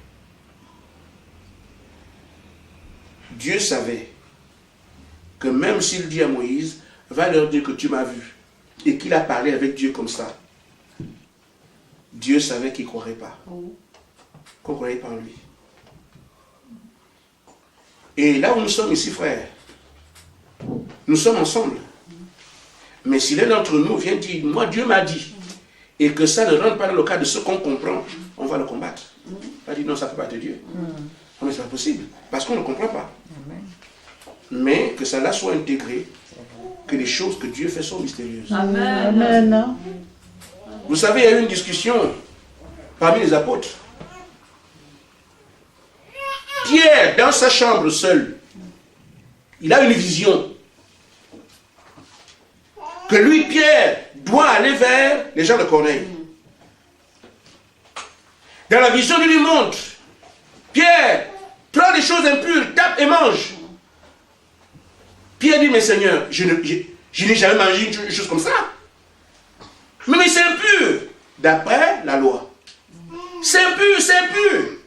Dieu savait que même s'il dit à Moïse, va leur dire que tu m'as vu, et qu'il a parlé avec Dieu comme ça, Dieu savait qu'il ne croirait pas. Qu'on ne croyait pas en lui. Et là où nous sommes ici, frères, nous sommes ensemble. Mais si l'un d'entre nous vient dire, moi Dieu m'a dit, et que ça ne rentre pas dans le cadre de ce qu'on comprend, on va le combattre. On va dire non, ça ne fait pas de Dieu. Non, mais c'est pas possible, parce qu'on ne comprend pas. Mais que cela soit intégré que les choses que Dieu fait sont mystérieuses. Amen. Amen. Vous savez, il y a eu une discussion parmi les apôtres. Pierre, dans sa chambre seul, il a une vision. Que lui, Pierre, doit aller vers les gens de Corneille. Dans la vision, il lui montre. Pierre, prends des choses impures, tape et mange. Pierre dit, mais Seigneur, je n'ai jamais mangé une chose comme ça. Mais c'est impur, d'après la loi. C'est impur, c'est impur.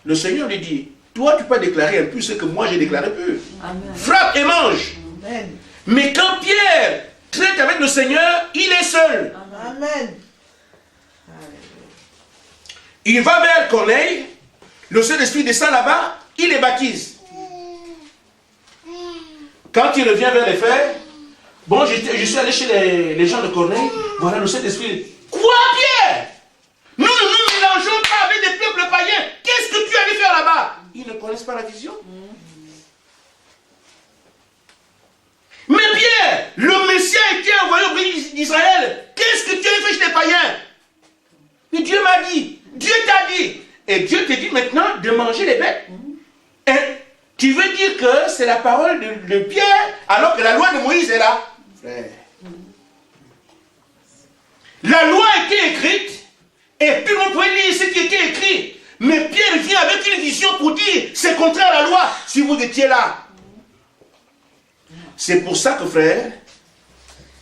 Le Seigneur lui dit, toi tu peux déclarer impur ce que moi j'ai déclaré pur. Amen. Frappe et mange. Amen. Mais quand Pierre traite avec le Seigneur, il est seul. Amen. Il va vers Corneille, le Saint-Esprit descend là-bas, il les baptise. Quand il revient vers les frères, bon, je suis allé chez les gens de Corneille, voilà le Saint-Esprit. Quoi, Pierre? Nous ne nous mélangeons pas avec des peuples païens. Qu'est-ce que tu allais faire là-bas? Ils ne connaissent pas la vision. Mais Pierre, le Messie a été envoyé au pays d'Israël. Qu'est-ce que tu as fait chez les païens? Mais Dieu m'a dit, Dieu t'a dit. Et Dieu te dit maintenant de manger les bêtes. Et tu veux dire que c'est la parole de Pierre alors que la loi de Moïse est là? Frère. La loi a été écrite et tout le monde pouvait lire ce qui était écrit. Mais Pierre vient avec une vision pour dire c'est contraire à la loi si vous étiez là. C'est pour ça que, frère,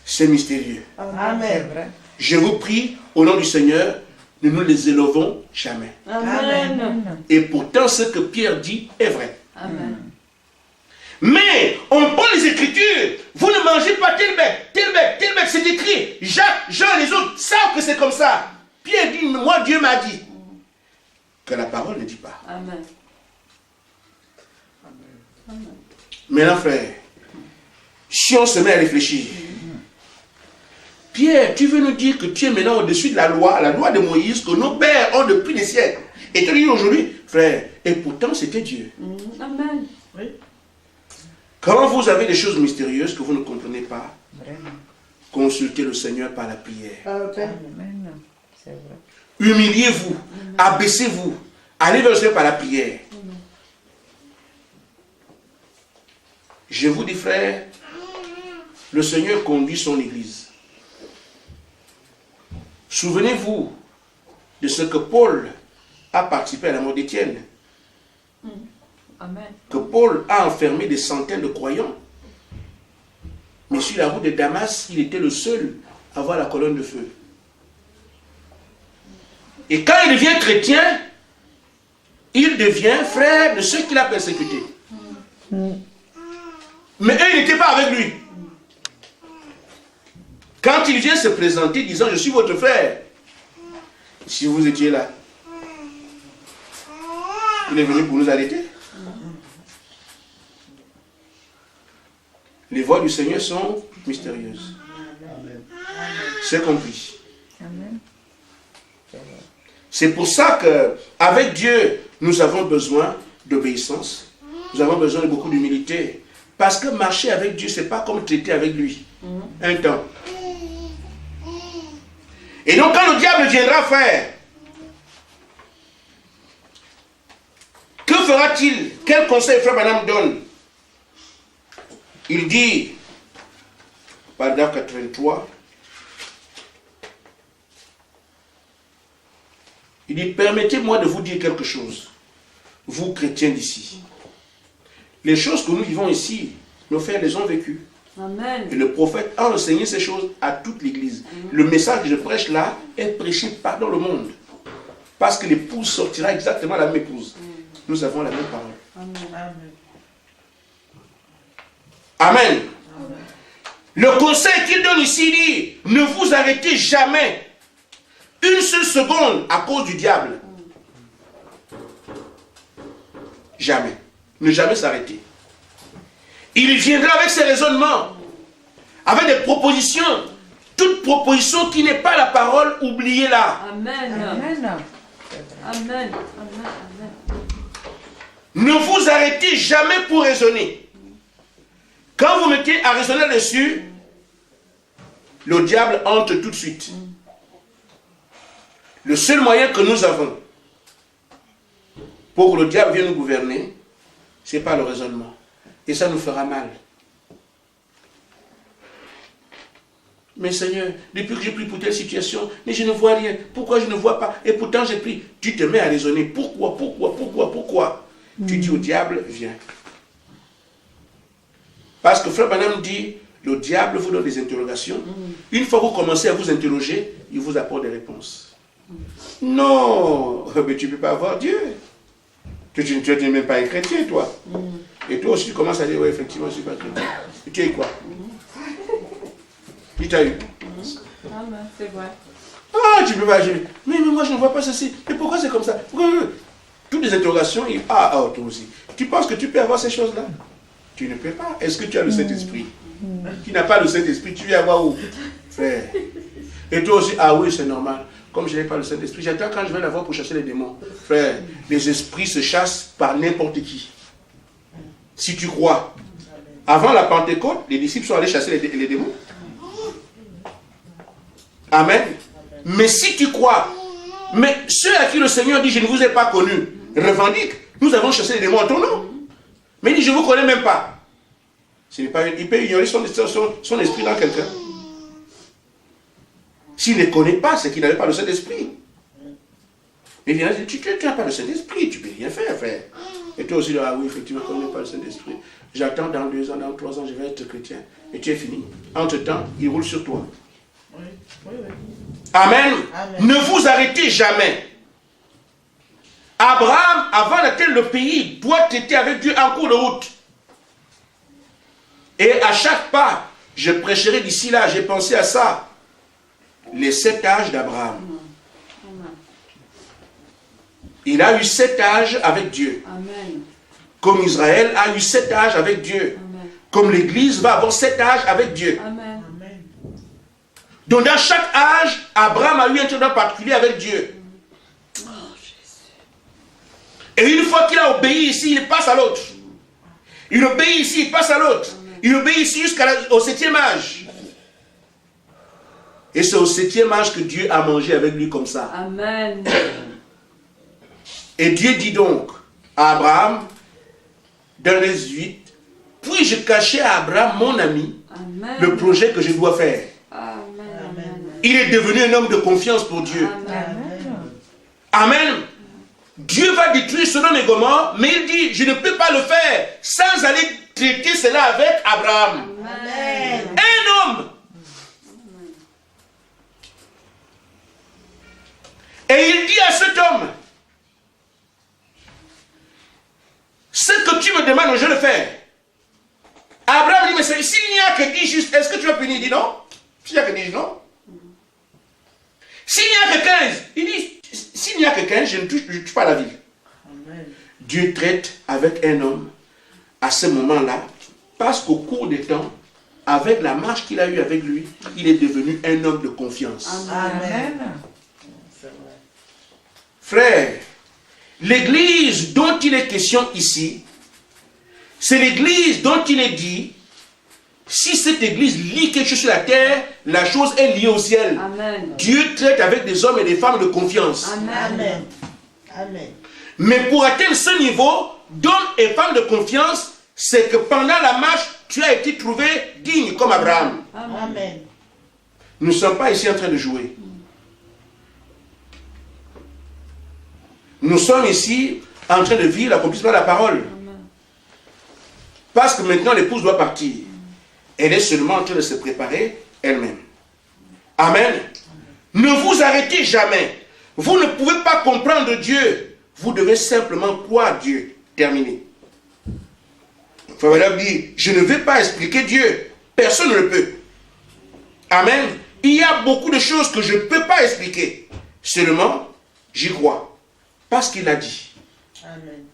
c'est mystérieux. Amen. Je vous prie, au nom du Seigneur, ne nous les élevons jamais. Amen. Et pourtant, ce que Pierre dit est vrai. Amen. Mais on prend les Écritures. Vous ne mangez pas tel bête, tel bête, tel bête. C'est écrit. Jacques, Jean, les autres savent que c'est comme ça. Pierre dit, moi, Dieu m'a dit. Que la parole ne dit pas. Amen. Maintenant, frère, si on se met à réfléchir, Pierre, tu veux nous dire que tu es maintenant au-dessus de la loi de Moïse, que nos pères ont depuis des siècles. Et tu dis aujourd'hui, frère, et pourtant c'était Dieu. Amen. Oui. Quand vous avez des choses mystérieuses que vous ne comprenez pas, consultez le Seigneur par la prière. Amen. C'est vrai. Humiliez-vous, abaissez-vous, allez vers le Seigneur par la prière. Je vous dis, frère, le Seigneur conduit son Église. Souvenez-vous de ce que Paul a participé à la mort d'Étienne. Amen. Que Paul a enfermé des centaines de croyants. Mais sur la route de Damas, il était le seul à voir la colonne de feu. Et quand il devient chrétien, il devient frère de ceux qu'il a persécutés. Mais eux, ils n'étaient pas avec lui. Quand il vient se présenter disant, je suis votre frère, si vous étiez là, il est venu pour nous arrêter. Les voies du Seigneur sont mystérieuses. C'est compris. Amen. C'est pour ça qu'avec Dieu, nous avons besoin d'obéissance. Nous avons besoin de beaucoup d'humilité. Parce que marcher avec Dieu, ce n'est pas comme traiter avec lui. Un temps. Et donc quand le diable viendra faire, que fera-t-il? Quel conseil Frère Branham donne? Il dit, paragraphe 83, il dit, permettez-moi de vous dire quelque chose, vous chrétiens d'ici. Les choses que nous vivons ici, nos frères les ont vécues. Amen. Et le prophète a enseigné ces choses à toute l'église. Le message que je prêche là est prêché partout dans le monde. Parce que l'épouse sortira exactement la même épouse. Nous avons la même parole. Amen. Amen. Le conseil qu'il donne ici dit, ne vous arrêtez jamais une seule seconde à cause du diable. Jamais. Ne jamais s'arrêter. Il viendra avec ses raisonnements, avec des propositions. Toute proposition qui n'est pas la parole, oubliez-la. Amen. Amen. Amen. Amen. Ne vous arrêtez jamais pour raisonner. Quand vous mettez à raisonner dessus, le diable entre tout de suite. Le seul moyen que nous avons pour que le diable vienne nous gouverner, c'est pas le raisonnement. Et ça nous fera mal. Mais Seigneur, depuis que j'ai pris pour telle situation, mais je ne vois rien. Pourquoi je ne vois pas? Et pourtant j'ai pris. Tu te mets à raisonner. Pourquoi? Tu dis au diable, viens. Parce que Frère Branham dit, le diable vous donne des interrogations. Une fois que vous commencez à vous interroger, il vous apporte des réponses. Non, mais tu ne peux pas avoir Dieu. Tu n'es même pas un chrétien, toi. Et toi aussi, tu commences à dire, oui, effectivement, je ne suis pas chrétien. Et tu es quoi? Qui t'a eu? Amen, c'est vrai. Ah, tu peux pas. Mais moi, je ne vois pas ceci. Mais pourquoi c'est comme ça? Toutes les interrogations, toi aussi. Tu penses que tu peux avoir ces choses-là? Tu ne peux pas. Est-ce que tu as le Saint-Esprit? Qui n'a pas le Saint-Esprit, tu viens avoir où? Frère. Et toi aussi, ah oui, c'est normal. Comme je n'ai pas le Saint-Esprit, j'attends quand je vais l'avoir pour chasser les démons. Frère, les esprits se chassent par n'importe qui. Si tu crois. Avant la Pentecôte, les disciples sont allés chasser les démons. Amen. Mais si tu crois, mais ceux à qui le Seigneur dit, je ne vous ai pas connus, revendiquent, nous avons chassé les démons en ton nom. Mais il dit, je ne vous connais même pas. Il peut ignorer son esprit dans quelqu'un. S'il ne connaît pas, c'est qu'il n'avait pas le Saint-Esprit. Il vient dire, tu n'as pas le Saint-Esprit, tu ne peux rien faire, frère. Et toi aussi, ah oui, effectivement, comme je n'ai pas le Saint-Esprit, j'attends dans 2 ans, dans 3 ans, je vais être chrétien. Et tu es fini. Entre-temps, il roule sur toi. Oui. Amen. Amen. Ne vous arrêtez jamais. Abraham, avant d'atteindre le pays, doit être avec Dieu en cours de route. Et à chaque pas, je prêcherai d'ici là, j'ai pensé à ça. Les 7 âges d'Abraham. Il a eu 7 âges avec Dieu. Amen. Comme Israël a eu 7 âges avec Dieu. Amen. Comme l'Église va avoir 7 âges avec Dieu. Amen. Donc dans chaque âge, Abraham a eu un truc particulier avec Dieu. Oh, Jésus. Et une fois qu'il a obéi ici, il passe à l'autre. Il obéit ici, il passe à l'autre. Il obéit ici jusqu'au 7e âge. Et c'est au 7e âge que Dieu a mangé avec lui comme ça. Amen. Et Dieu dit donc à Abraham, dans les 18, puis-je cacher à Abraham, mon ami, Amen. le projet que je dois faire. Amen. Il est devenu un homme de confiance pour Dieu. Amen. Amen. Dieu va détruire Sodome et Gomorrhe, mais il dit, je ne peux pas le faire sans aller traiter cela avec Abraham. Amen. Un homme. Et il dit à cet homme, ce que tu me demandes, je le fais. Abraham dit, mais s'il n'y a que 10 justes, est-ce que tu vas punir? Il dit non. S'il n'y a que 10, non. S'il n'y a que 15, il dit, s'il n'y a que 15, je ne touche pas la ville. Amen. Dieu traite avec un homme à ce moment-là, parce qu'au cours des temps, avec la marche qu'il a eue avec lui, il est devenu un homme de confiance. Amen. C'est vrai. Frère, l'église dont il est question ici, c'est l'église dont il est dit, si cette église lit quelque chose sur la terre, la chose est liée au ciel. Amen. Dieu traite avec des hommes et des femmes de confiance. Amen. Amen. Mais pour atteindre ce niveau d'hommes et femmes de confiance, c'est que pendant la marche, tu as été trouvé digne comme Abraham. Amen. Nous ne sommes pas ici en train de jouer. Nous sommes ici en train de vivre l'accomplissement de la parole. Parce que maintenant l'épouse doit partir. Elle est seulement en train de se préparer elle-même. Amen. Ne vous arrêtez jamais. Vous ne pouvez pas comprendre Dieu. Vous devez simplement croire Dieu. Terminé. Frère dit, je ne vais pas expliquer Dieu. Personne ne le peut. Amen. Il y a beaucoup de choses que je ne peux pas expliquer. Seulement, j'y crois. Parce qu'il a dit. Amen.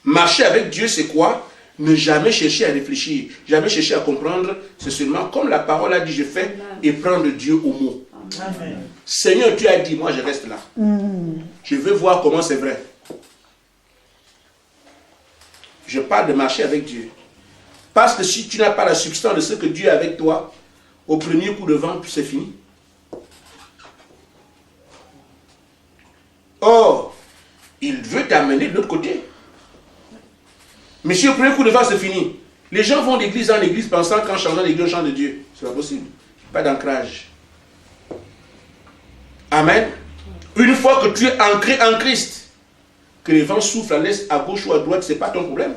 Marcher avec Dieu, c'est quoi? Ne jamais chercher à réfléchir, jamais chercher à comprendre. C'est seulement comme la parole a dit, je fais, et prendre Dieu au mot. Amen. Seigneur, tu as dit, moi je reste là. Je veux voir comment c'est vrai. Je parle de marcher avec Dieu. Parce que si tu n'as pas la substance de ce que Dieu a avec toi, au premier coup de vent, c'est fini. Or, il veut t'amener de l'autre côté. Mais si au premier coup de vent, c'est fini. Les gens vont d'église en église pensant qu'en changeant d'église, on change de Dieu. C'est pas possible. Pas d'ancrage. Amen. Une fois que tu es ancré en Christ, que les vents soufflent à l'est, à gauche ou à droite, ce n'est pas ton problème.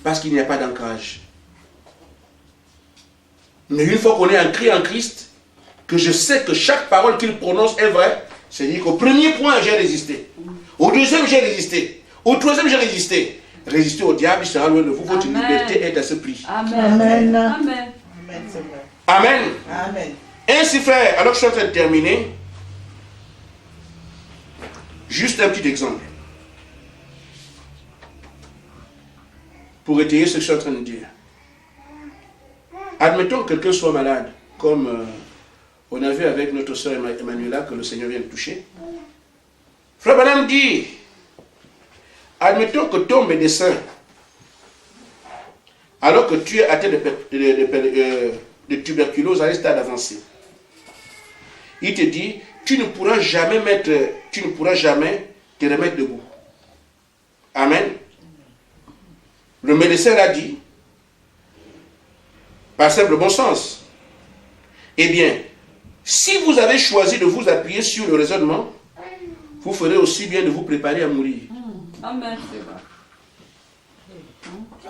Parce qu'il n'y a pas d'ancrage. Mais une fois qu'on est ancré en Christ, que je sais que chaque parole qu'il prononce est vraie, c'est-à-dire qu'au premier point, j'ai résisté. Au deuxième, j'ai résisté. Au troisième, j'ai résisté. Résister au diable, il sera loin de vous. Votre liberté est à ce prix. Amen. Amen. Amen. Amen, c'est vrai. Amen. Amen. Ainsi, frère, alors que je suis en train de terminer, juste un petit exemple. Pour étayer ce que je suis en train de dire. Admettons que quelqu'un soit malade, comme on a vu avec notre soeur Emmanuela que le Seigneur vient de toucher. Frère Branham dit, admettons que ton médecin, alors que tu es atteint de tuberculose à un stade avancé, il te dit, tu ne pourras jamais te remettre debout. Amen. Le médecin l'a dit, par simple bon sens. Eh bien, si vous avez choisi de vous appuyer sur le raisonnement, vous ferez aussi bien de vous préparer à mourir. Amen, c'est vrai.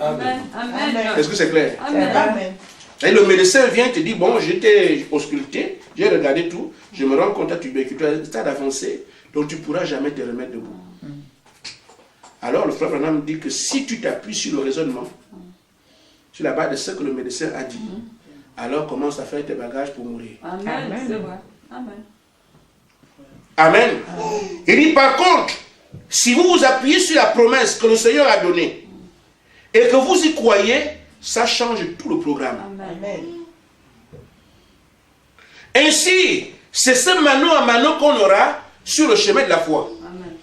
Amen. Amen. Est-ce que c'est clair? Amen. Amen. Et le médecin vient te dire, bon, j'étais ausculté, j'ai regardé tout, je me rends compte à tuberculose, à un stade avancé, donc tu ne pourras jamais te remettre debout. Alors le frère Branham dit que si tu t'appuies sur le raisonnement, sur la base de ce que le médecin a dit, alors commence à faire tes bagages pour mourir. Amen, c'est vrai. Amen. Amen. Il dit par contre, si vous vous appuyez sur la promesse que le Seigneur a donnée et que vous y croyez, ça change tout le programme. Amen. Ainsi, c'est ce mano à mano qu'on aura sur le chemin de la foi. Amen.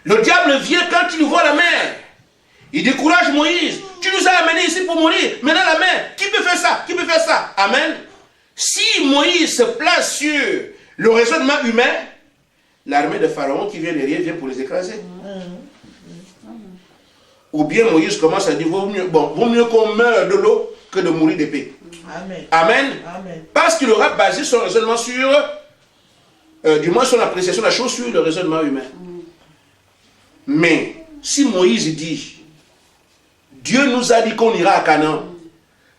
Le diable vient quand il voit la mer. Il décourage Moïse. Tu nous as amenés ici pour mourir. Maintenant la mer, qui peut faire ça? Qui peut faire ça? Amen. Si Moïse se place sur le raisonnement humain, l'armée de Pharaon qui vient derrière vient pour les écraser. Ou bien Moïse commence à dire, vaut mieux qu'on meure de l'eau que de mourir d'épée. Amen. Amen. Amen. Parce qu'il aura basé son raisonnement sur, du moins son appréciation de la chose sur le raisonnement humain. Mais si Moïse dit, Dieu nous a dit qu'on ira à Canaan,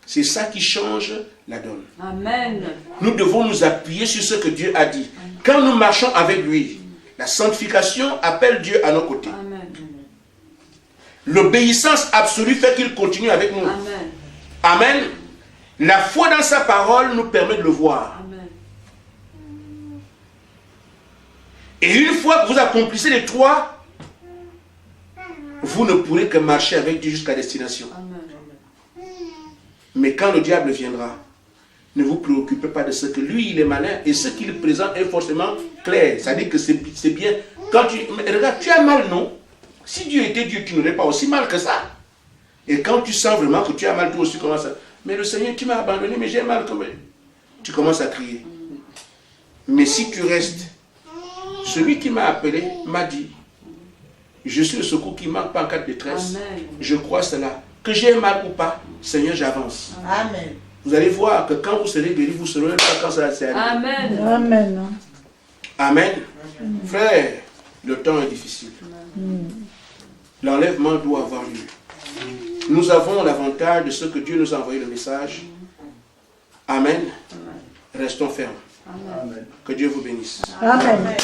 c'est ça qui change la donne. Amen. Nous devons nous appuyer sur ce que Dieu a dit. Quand nous marchons avec lui, la sanctification appelle Dieu à nos côtés. Amen. L'obéissance absolue fait qu'il continue avec nous. Amen. Amen. La foi dans sa parole nous permet de le voir. Amen. Et une fois que vous accomplissez les trois, vous ne pourrez que marcher avec Dieu jusqu'à destination. Amen. Mais quand le diable viendra, ne vous préoccupez pas de ce que lui, il est malin et ce qu'il présente est forcément clair. C'est-à-dire que c'est bien. Quand regarde, tu as mal, non? Si Dieu était Dieu, tu n'aurais pas aussi mal que ça. Et quand tu sens vraiment que tu as mal, toi aussi commences à... Mais le Seigneur, tu m'as abandonné, mais j'ai mal quand même. Tu commences à crier. Mais si tu restes, celui qui m'a appelé m'a dit, je suis le secours qui ne manque pas en cas de détresse. Amen. Je crois cela. Que j'ai mal ou pas, Seigneur, j'avance. Amen. Vous allez voir que quand vous serez guéri, vous ne serez même pas quand ça va s'arrêter. Amen. Amen. Amen. Frère, le temps est difficile. L'enlèvement doit avoir lieu. Nous avons l'avantage de ce que Dieu nous a envoyé le message. Amen. Restons fermes. Amen. Que Dieu vous bénisse. Amen. Amen.